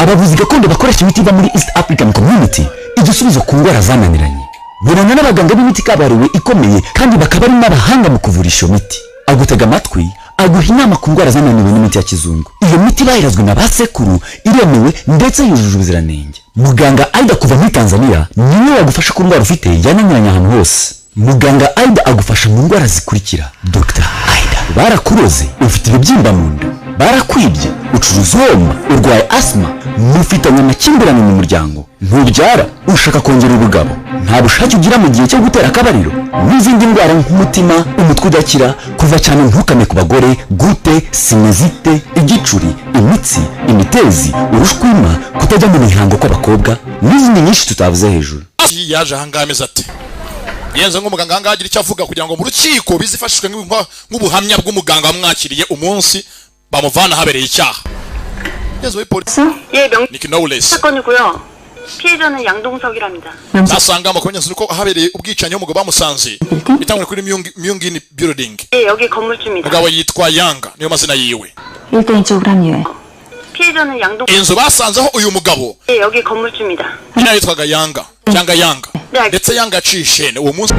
abavuzi gakondo bakoresha imiti iva muri East African Community igisubizo ku ndwara zananiranye. Burana n'abaganga b'imiti kabaruwe ikomeye kandi bakaba ari n'abahanga mu kuvurisha iyo miti. Agutega amatwi aguha inama ku ndwara zananiwe n'imiti ya kizungu. Iyo miti bayirazwe na basekuru iremewe ndetse yujuje ubuziranenge. Muganga Aida kuva muri Tanzania niwe wagufasha ku ndwara ufite yananiranye ahantu hose. Muganga Aida agufasha mu ndwara zikurikira. Dr. Aida barakuroze ufite ibibyimba mu nda, barakwibye, ucuruza homa, urwaye asma, mufitanye amakimbirane mu muryango, ntubyara, ushaka kongera ubugabo, nta bushake ugira mu gihe cyo gutera akabariro, n'izindi ndwara nk'umutima, umutwe udakira, kuva cyane ntukame ku bagore, gute, sinezite, igicuri, imitsi, imitezi, urushwima, kutajya mu mihango kw'abakobwa, n'izindi nyinshi tutavuze hejuru. Yaje ahangaha ameze ati yenze nk'umuganga ahangaha agira icyo avuga kugira ngo mu rukiko bizifashishwe nk'ubuhamya bw'umuganga wamwakiriye umunsi bamuvana habereye icyaha. Yezo polisi Nick Knowles 사건이고요. 피해자는 양동석이랍니다. zasanga amakuru ko habereye ubwicanyi umugabo bamusanze bitangwe kuri Myungin building. 예, 여기 건물주입니다. umugabo yitwa Yanga niyo mazina yiwe. 일단 이쪽으로 합류해. 피해자는 양동 inzu basanzeho uyu mugabo 예, 여기 건물주입니다. nyina yitwaga Yanga cyangwa Yanga 네. ndetse Yanga cishene uwo munsi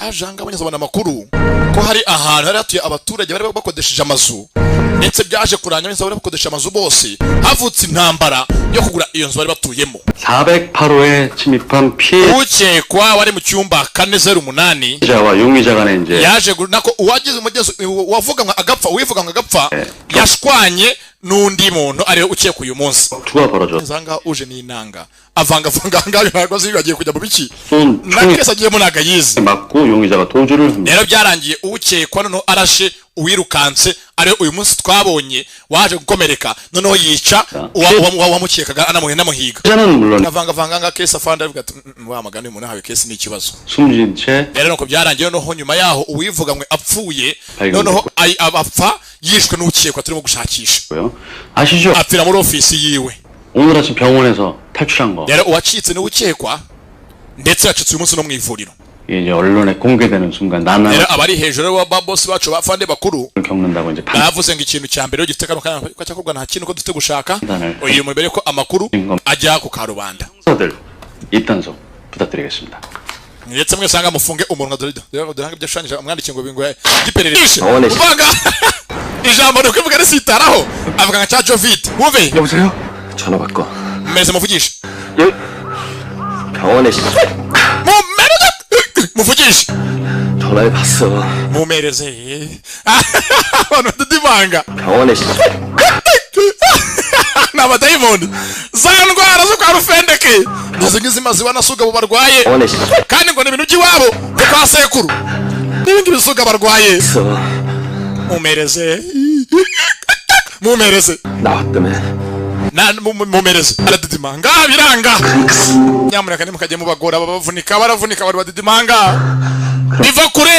yajanga abanyazabana amakuru ko hari ahantu hari hatuye abaturage bari bakodesheje amazu ndetse byaje kuranya neza bari bakodesha amazu bose havutse intambara yo kugura iyo nzu bari batuyemo. 408호에 침입한 ukekwa wari mu cyumba 408 피해자와 용의자 간에 이제 yaje nako uwagize umugezo wavuga ngo agapfa uwivuga ngo agapfa yashwanye n'undi muntu ariwe ukekwa uyu munsi. 두가 벌어져. zanga uje ni inanga avanga ngayo ntabwo zibagiye kujya mu biki nakesa agiye munaga yizi 맞고 용의자가 도주를 합니다. rero byarangiye ukekwa none arashe uwirukanse ariwe uyu munsi twabonye waje gukomereka noneho yica uwamukekaga anamuhiga. 피해자는 물론 avanga nga kesa fanda avuga ati wa magana umuntu hawe kesi ni ikibazo. 숨진 채 rero nuko byarangiye noneho nyuma yaho uwivuga ngo apfuye noneho abapfa yishwe n'ukekwa turimo gushakisha. 아시죠? apfira muri ofisi yiwe. 오늘 아침 병원에서 탈출한 거. rero uwacitse n'ukekwa ndetse yacitse uyu munsi no mu ivuriro. 이제 언론에 공개되는 순간 나나 rero abari hejuru wa boss bacu bafande bakuru 겪는다고 이제 bavuze ngo ikintu cya mbere gifite kano cyakobwa nta kintu ko dufite gushaka uyu mbere ko amakuru ajya ku karubanda. 들 입단속 부탁드리겠습니다. ndetse mwese anga mufunge umunwa dore byashanyije umwandike ngo bingwe giperereze uvanga ijambo ryo kwivuga risitaraho avuga nka cha Jovit wumve. 여보세요? 전화 받고. meze muvugisha 병원에 muvugisha 전화해 봤어. mumereze abantu ndibanga 병원에 n'abadayimoni za ndwara zo kwa rufendeke nizo ngizimazi banasuga abo barwaye kandi ngo ni ibintu by'iwabo byo kwa sekuru n'ibindi bisuga barwaye. mumereze 나왔다며. mumereze aradidimanga biranga nyamuneka nimukajye mu bagora bavunika baravunika bari badidimanga biva kure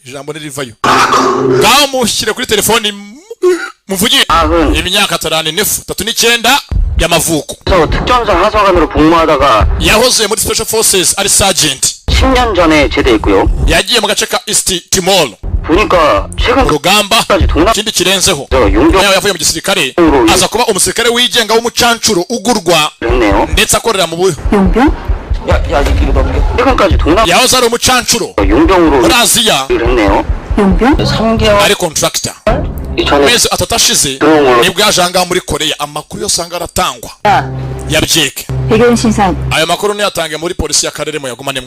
ijambo nirivayo ngaho mushyire kuri telefoni muvugiye imyaka 39 y'amavuko. 특전사 하사관으로 복무하다가 yahoze muri special forces ari sergeant 10년 전에 제대했고요. yagiye mu gace ka East Timor 보니까 최근 urugamba ikindi kirenzeho yavuye mu gisirikare aza kuba umusirikare wigenga w'umucancuro ugurwa ndetse akorera mu buyo 용병? 최근까지 yahoze ari umucancuro 용병으로 muri Aziya 용병? 3개월 ari contractor. mezi atatashize nibwo yajanga muri Korea amakuru yose anga aratangwa yabyeke 배경 신상 ayo makuru niyatange muri polisi y'akarere mu yagumane